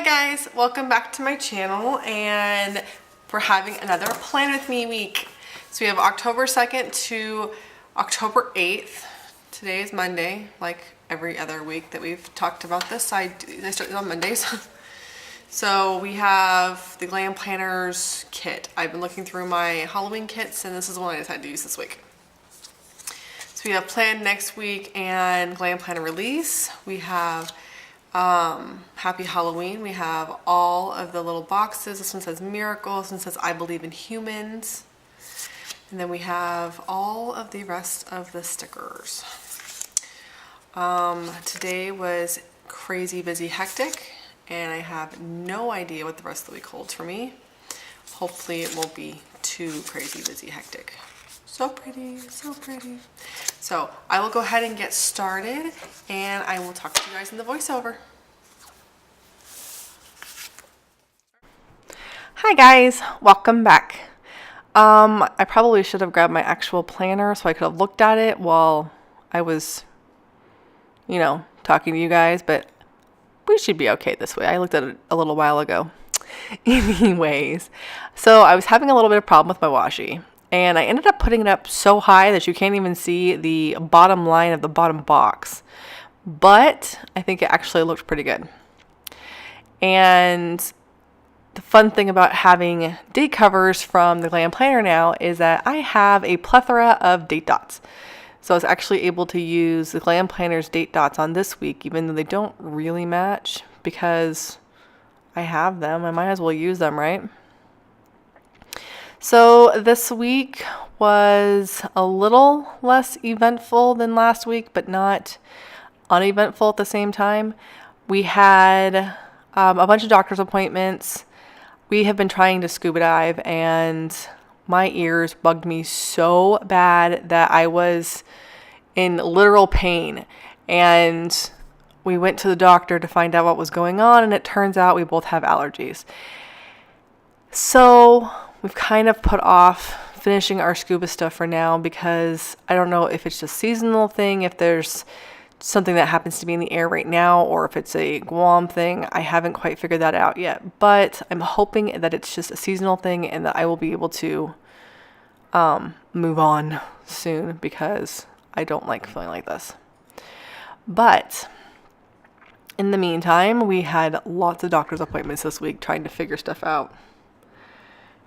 guys, welcome back to my channel, and we're having another Plan With Me week. So we have October 2nd to October 8th. Today is Monday, like every other week that we've talked about this. I start on Mondays. So we have the Glam Planners kit. I've been looking through my Halloween kits, and this is the one I decided to use this week. So we have Plan Next Week and Glam Planner Release. We have Happy Halloween. We have all of the little boxes. This one says Miracle. This one says I Believe in Humans. And then we have all of the rest of the stickers. Today was crazy busy, hectic, and I have no idea what the rest of the week holds for me. Hopefully it won't be too crazy busy, hectic. So pretty, so pretty. So I will go ahead and get started, and I will talk to you guys in the voiceover. Hi guys, welcome back. I probably should have grabbed my actual planner so I could have looked at it while I was, talking to you guys, but we should be okay this way. I looked at it a little while ago. Anyways, so I was having a little bit of problem with my washi. And I ended up putting it up so high that you can't even see the bottom line of the bottom box. But I think it actually looked pretty good. And the fun thing about having date covers from the Glam Planner now is that I have a plethora of date dots. So I was actually able to use the Glam Planner's date dots on this week, even though they don't really match, because I have them. I might as well use them, right? So this week was a little less eventful than last week, but not uneventful at the same time. We had a bunch of doctor's appointments. We have been trying to scuba dive, and my ears bugged me so bad that I was in literal pain. And we went to the doctor to find out what was going on, and it turns out we both have allergies. So we've kind of put off finishing our scuba stuff for now because I don't know if it's just a seasonal thing, if there's something that happens to be in the air right now, or if it's a Guam thing. I haven't quite figured that out yet, but I'm hoping that it's just a seasonal thing and that I will be able to move on soon because I don't like feeling like this. But in the meantime, we had lots of doctor's appointments this week trying to figure stuff out.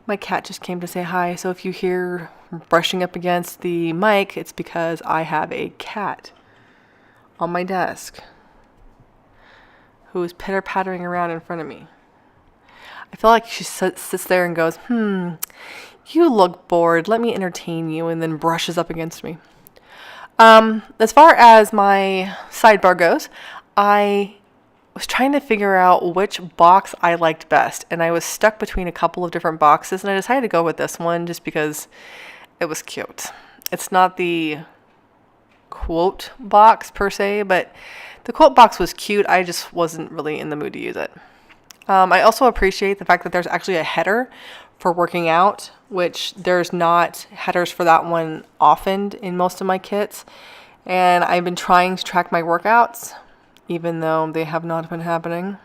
My cat just came to say hi, so if you hear brushing up against the mic, it's because I have a cat on my desk who is pitter-pattering around in front of me. I feel like she sits there and goes, you look bored, let me entertain you, and then brushes up against me. As far as my sidebar goes, I was trying to figure out which box I liked best, and I was stuck between a couple of different boxes, and I decided to go with this one just because it was cute. It's not the quote box per se, but the quote box was cute. I just wasn't really in the mood to use it. I also appreciate the fact that there's actually a header for working out, which there's not headers for that one often in most of my kits, and I've been trying to track my workouts even though they have not been happening.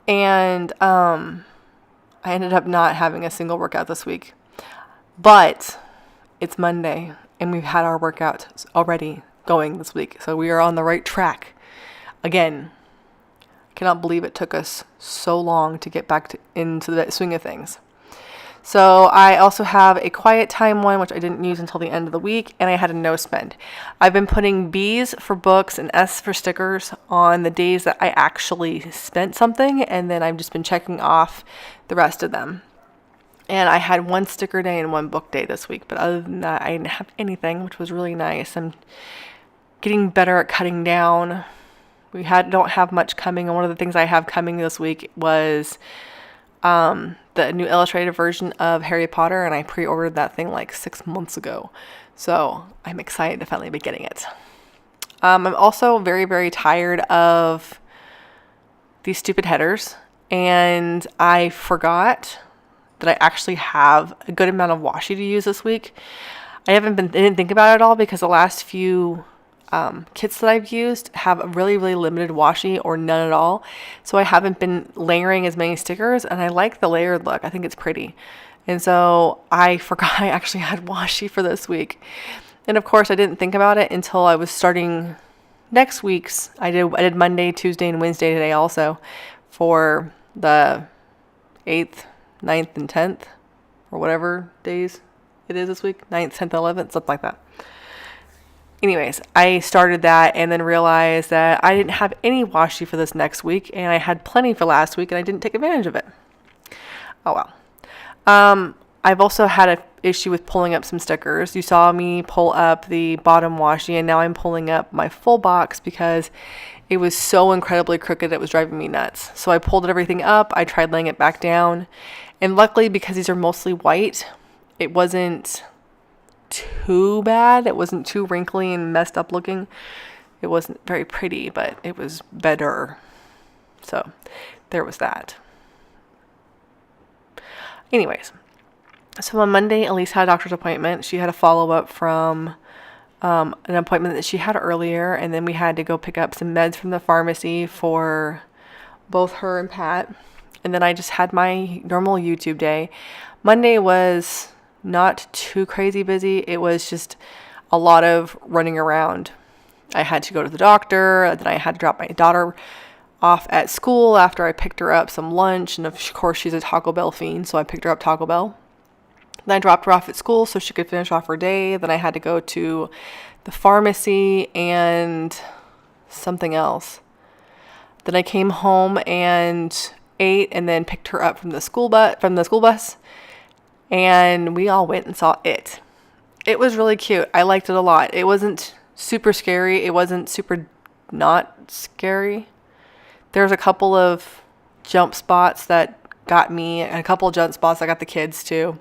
And I ended up not having a single workout this week. But it's Monday, and we've had our workout already going this week. So we are on the right track. Again, I cannot believe it took us so long to get back into the swing of things. So I also have a quiet time one, which I didn't use until the end of the week, and I had a no spend. I've been putting B's for books and S for stickers on the days that I actually spent something, and then I've just been checking off the rest of them. And I had one sticker day and one book day this week, but other than that, I didn't have anything, which was really nice. I'm getting better at cutting down. Don't have much coming, and one of the things I have coming this week was the new illustrated version of Harry Potter, and I pre-ordered that thing like 6 months ago. So I'm excited to finally be getting it. I'm also very, very tired of these stupid headers, and I forgot that I actually have a good amount of washi to use this week. I didn't think about it at all because the last few kits that I've used have a really, really limited washi or none at all. So I haven't been layering as many stickers, and I like the layered look. I think it's pretty. And so I forgot I actually had washi for this week. And of course I didn't think about it until I was starting next week's. I did Monday, Tuesday, and Wednesday today also for the 8th, 9th, and 10th, or whatever days it is this week. 9th, 10th, 11th, something like that. Anyways, I started that and then realized that I didn't have any washi for this next week, and I had plenty for last week, and I didn't take advantage of it. Oh well. I've also had an issue with pulling up some stickers. You saw me pull up the bottom washi, and now I'm pulling up my full box because it was so incredibly crooked it was driving me nuts. So I pulled everything up. I tried laying it back down, and luckily, because these are mostly white, it wasn't too bad. It wasn't too wrinkly and messed up looking. It wasn't very pretty, but it was better. So there was that. Anyways, so on Monday, Elise had a doctor's appointment. She had a follow-up from an appointment that she had earlier, and then we had to go pick up some meds from the pharmacy for both her and Pat. And then I just had my normal YouTube day. Monday was not too crazy busy. It was just a lot of running around. I had to go to the doctor, then I had to drop my daughter off at school after I picked her up some lunch, and of course she's a Taco Bell fiend, so I picked her up Taco Bell. Then I dropped her off at school so she could finish off her day. Then I had to go to the pharmacy and something else. Then I came home and ate, and then picked her up from the school bus. And we all went and saw it. It was really cute. I liked it a lot. It wasn't super scary. It wasn't super not scary. There's a couple of jump spots that got me, and a couple of jump spots that got the kids too.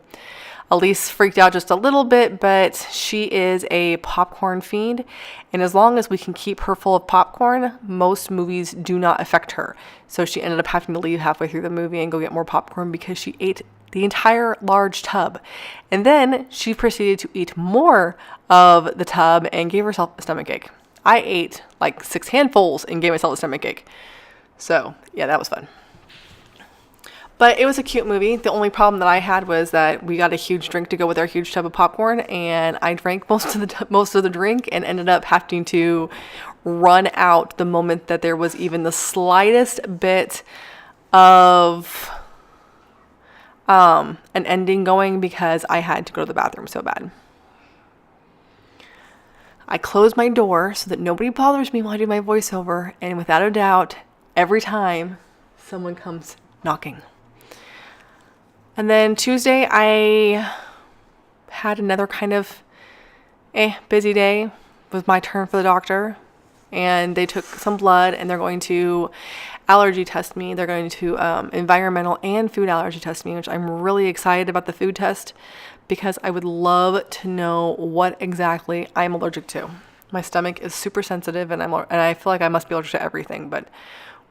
Elise freaked out just a little bit, but she is a popcorn fiend, and as long as we can keep her full of popcorn, most movies do not affect her. So she ended up having to leave halfway through the movie and go get more popcorn because she ate the entire large tub. And then she proceeded to eat more of the tub and gave herself a stomachache. I ate like 6 handfuls and gave myself a stomachache. So yeah, that was fun. But it was a cute movie. The only problem that I had was that we got a huge drink to go with our huge tub of popcorn, and I drank most of the drink and ended up having to run out the moment that there was even the slightest bit of an ending going, because I had to go to the bathroom so bad. I closed my door so that nobody bothers me while I do my voiceover, and without a doubt, every time someone comes knocking. And then Tuesday, I had another kind of busy day. It was my turn for the doctor, and they took some blood, and they're going to allergy test me. They're going to environmental and food allergy test me, which I'm really excited about the food test, because I would love to know what exactly I'm allergic to. My stomach is super sensitive, and I feel like I must be allergic to everything, but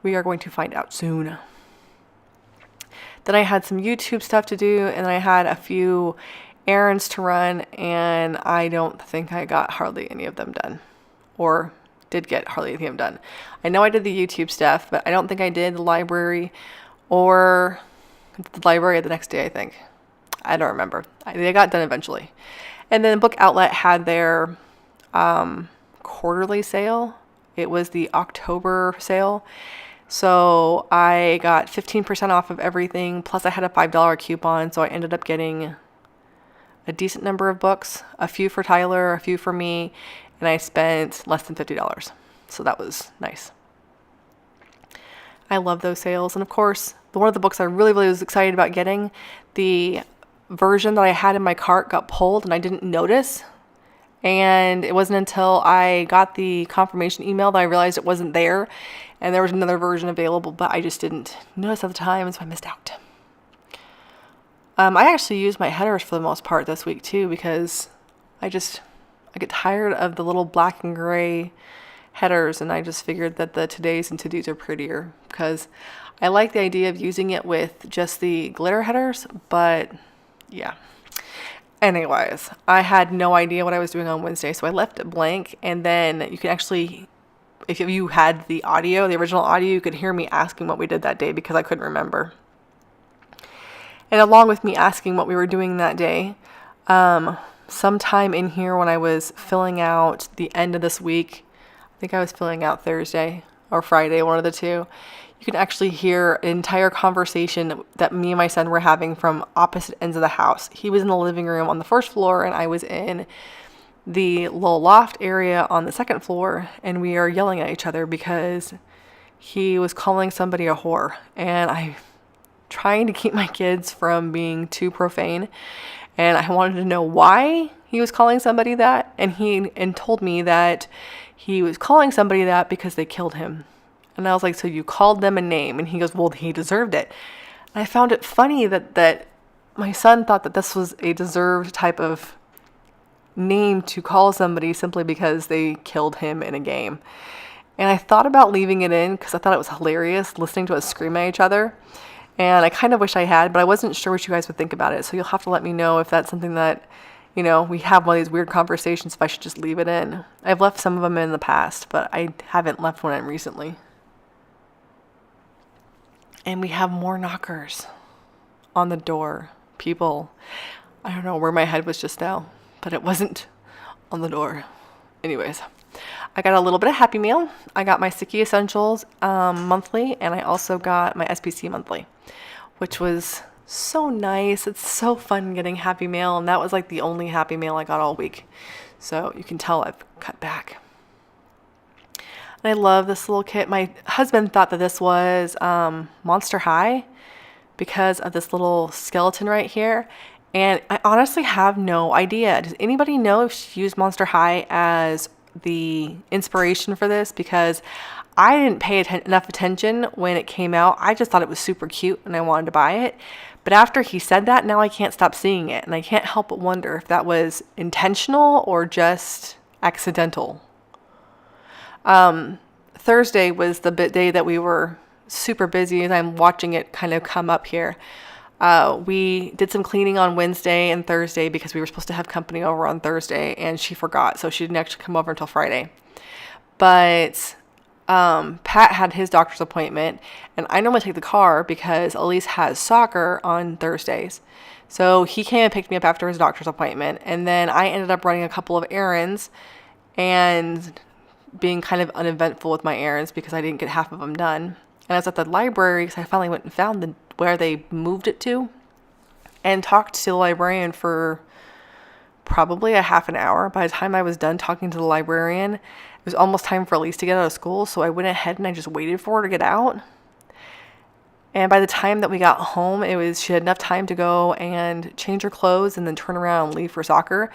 we are going to find out soon. Then I had some YouTube stuff to do, and I had a few errands to run, and I don't think I got hardly any of them done, or did get hardly anything of them done. I know I did the YouTube stuff, but I don't think I did the library, or the library the next day, I think. I don't remember. They got done eventually. And then Book Outlet had their quarterly sale. It was the October sale. So I got 15% off of everything, plus I had a $5 coupon, so I ended up getting a decent number of books, a few for Tyler, a few for me, and I spent less than $50. So that was nice. I love those sales. And of course, one of the books I really, really was excited about getting, the version that I had in my cart got pulled and I didn't notice. And it wasn't until I got the confirmation email that I realized it wasn't there, and there was another version available, but I just didn't notice at the time, and so I missed out. I actually used my headers for the most part this week too, because I get tired of the little black and gray headers, and I just figured that the todays and to-dos are prettier, because I like the idea of using it with just the glitter headers, but yeah. Anyways, I had no idea what I was doing on Wednesday, so I left it blank. And then you can actually, if you had the audio, the original audio, you could hear me asking what we did that day because I couldn't remember. And along with me asking what we were doing that day, sometime in here when I was filling out the end of this week, I think I was filling out Thursday or Friday, one of the two, you can actually hear an entire conversation that me and my son were having from opposite ends of the house. He was in the living room on the first floor and I was in the little loft area on the second floor, and we are yelling at each other because he was calling somebody a whore, and I'm trying to keep my kids from being too profane, and I wanted to know why he was calling somebody that, and he told me that he was calling somebody that because they killed him. And I was like, so you called them a name? And he goes, well, he deserved it. And I found it funny that my son thought that this was a deserved type of name to call somebody simply because they killed him in a game. And I thought about leaving it in because I thought it was hilarious listening to us scream at each other. And I kind of wish I had, but I wasn't sure what you guys would think about it. So you'll have to let me know if that's something that, we have one of these weird conversations, if I should just leave it in. I've left some of them in the past, but I haven't left one in recently. And we have more knockers on the door. People, I don't know where my head was just now, but it wasn't on the door. Anyways, I got a little bit of Happy Meal. I got my Sticky Essentials monthly, and I also got my SPC monthly, which was so nice. It's so fun getting Happy Meal, and that was like the only Happy Meal I got all week. So you can tell I've cut back. And I love this little kit. My husband thought that this was Monster High because of this little skeleton right here. And I honestly have no idea. Does anybody know if she used Monster High as the inspiration for this? Because I didn't pay enough attention when it came out. I just thought it was super cute and I wanted to buy it. But after he said that, now I can't stop seeing it. And I can't help but wonder if that was intentional or just accidental. Thursday was the day that we were super busy, and I'm watching it kind of come up here. We did some cleaning on Wednesday and Thursday because we were supposed to have company over on Thursday, and she forgot, so she didn't actually come over until Friday. But Pat had his doctor's appointment, and I normally take the car because Elise has soccer on Thursdays. So he came and picked me up after his doctor's appointment, and then I ended up running a couple of errands and being kind of uneventful with my errands because I didn't get half of them done. And I was at the library because I finally went and found where they moved it to, and talked to the librarian for probably a half an hour. By the time I was done talking to the librarian, it was almost time for Elise to get out of school, so I went ahead and I just waited for her to get out. And by the time that we got home, she had enough time to go and change her clothes and then turn around and leave for soccer.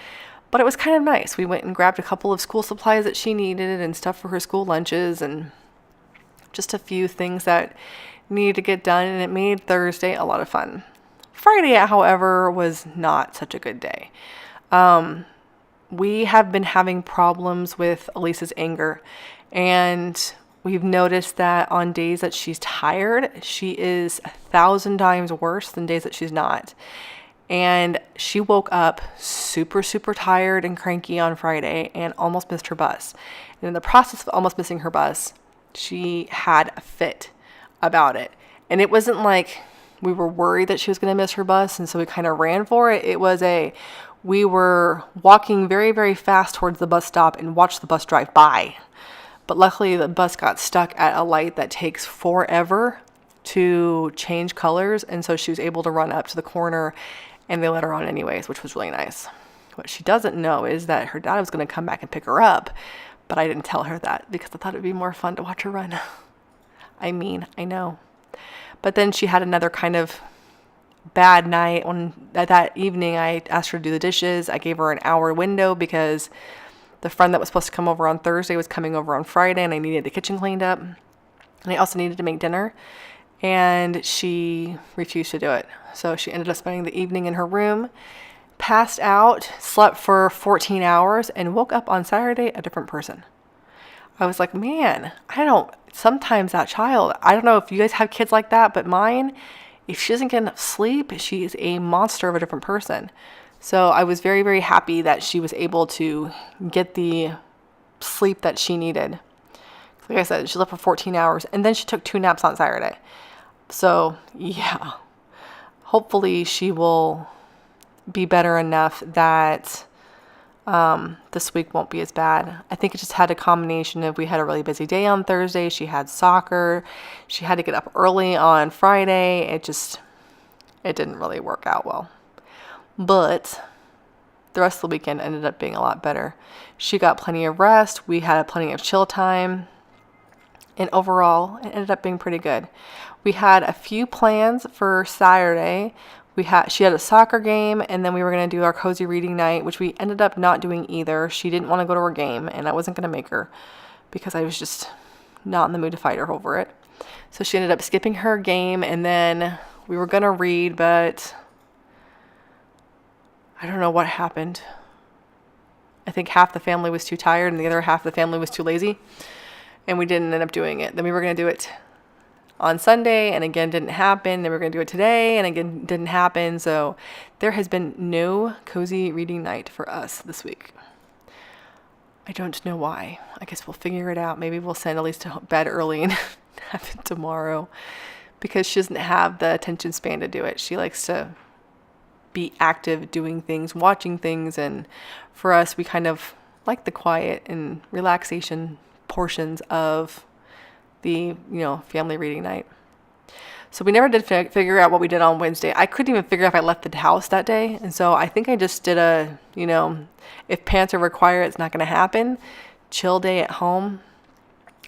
But it was kind of nice. We went and grabbed a couple of school supplies that she needed and stuff for her school lunches and just a few things that needed to get done, and it made Thursday a lot of fun. Friday, however, was not such a good day. We have been having problems with Elisa's anger, and we've noticed that on days that she's tired, she is 1,000 times worse than days that she's not. And she woke up super, super tired and cranky on Friday and almost missed her bus. And in the process of almost missing her bus, she had a fit about it. And it wasn't like we were worried that she was going to miss her bus, and so we kind of ran for it. It was we were walking very, very fast towards the bus stop and watched the bus drive by. But luckily the bus got stuck at a light that takes forever to change colors, and so she was able to run up to the corner, and they let her on anyways, which was really nice. What she doesn't know is that her dad was going to come back and pick her up, but I didn't tell her that because I thought it would be more fun to watch her run. I know. But then she had another kind of bad night. That evening I asked her to do the dishes. I gave her an hour window because the friend that was supposed to come over on Thursday was coming over on Friday, and I needed the kitchen cleaned up. And I also needed to make dinner. And she refused to do it. So she ended up spending the evening in her room, passed out, slept for 14 hours, and woke up on Saturday a different person. I was like, man, sometimes that child, I don't know if you guys have kids like that, but mine, if she doesn't get enough sleep, she is a monster of a different person. So I was very, very happy that she was able to get the sleep that she needed. Like I said, she slept for 14 hours, and then she took 2 naps on Saturday. So yeah, hopefully she will be better enough that this week won't be as bad. I think it just had a combination of, we had a really busy day on Thursday. She had soccer. She had to get up early on Friday. It didn't really work out well. But the rest of the weekend ended up being a lot better. She got plenty of rest. We had plenty of chill time. And overall, it ended up being pretty good. We had a few plans for Saturday. She had a soccer game, and then we were going to do our cozy reading night, which we ended up not doing either. She didn't want to go to her game, and I wasn't going to make her because I was just not in the mood to fight her over it. So she ended up skipping her game, and then we were going to read, but I don't know what happened. I think half the family was too tired, and the other half of the family was too lazy, and we didn't end up doing it. Then we were going to do it on Sunday, and again didn't happen. Then we're going to do it today, and again didn't happen. So there has been no cozy reading night for us this week. I don't know why. I guess we'll figure it out. Maybe we'll send Elise to bed early and have it tomorrow, because she doesn't have the attention span to do it. She likes to be active, doing things, watching things, and for us, we kind of like the quiet and relaxation portions of the family reading night. So we never did figure out what we did on Wednesday. I couldn't even figure out if I left the house that day, and so I think I just did if pants are required, it's not going to happen, chill day at home.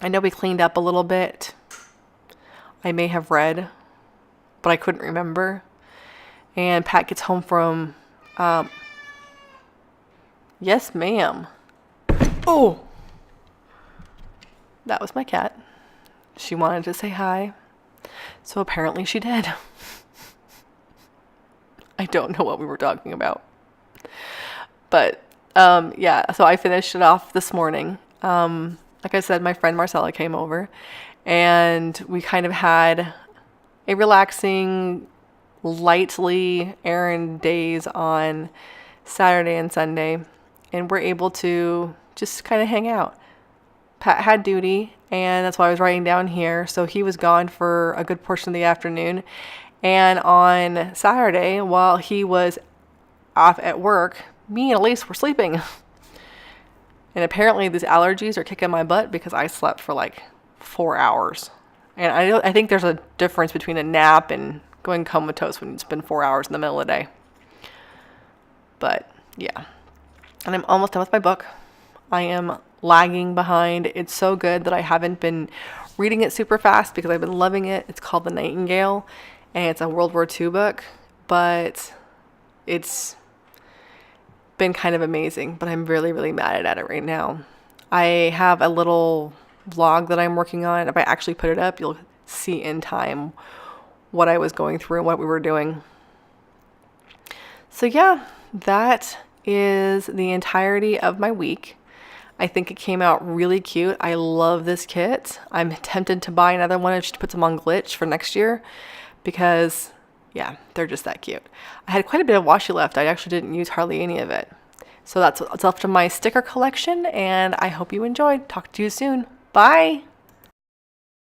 I know we cleaned up a little bit. I may have read, but I couldn't remember. And Pat gets home from yes ma'am. Oh, that was my cat. She wanted to say hi, so apparently she did. I don't know what we were talking about, but so I finished it off this morning. Like I said, my friend Marcella came over, and we kind of had a relaxing, lightly Erin days on Saturday and Sunday, and we're able to just kind of hang out. Pat had duty, and that's why I was writing down here. So he was gone for a good portion of the afternoon. And on Saturday, while he was off at work, me and Elise were sleeping. And apparently these allergies are kicking my butt because I slept for like 4 hours. And I think there's a difference between a nap and going comatose when it's been 4 hours in the middle of the day. But yeah. And I'm almost done with my book. I am lagging behind. It's so good that I haven't been reading it super fast because I've been loving it. It's called The Nightingale, and it's a World War II book, but it's been kind of amazing, but I'm really, really mad at it right now. I have a little vlog that I'm working on. If I actually put it up, you'll see in time what I was going through and what we were doing. So yeah, that is the entirety of my week. I think it came out really cute. I love this kit. I'm tempted to buy another one and just put them on glitch for next year because, yeah, they're just that cute. I had quite a bit of washi left. I actually didn't use hardly any of it. So that's what's left of my sticker collection, and I hope you enjoyed. Talk to you soon. Bye!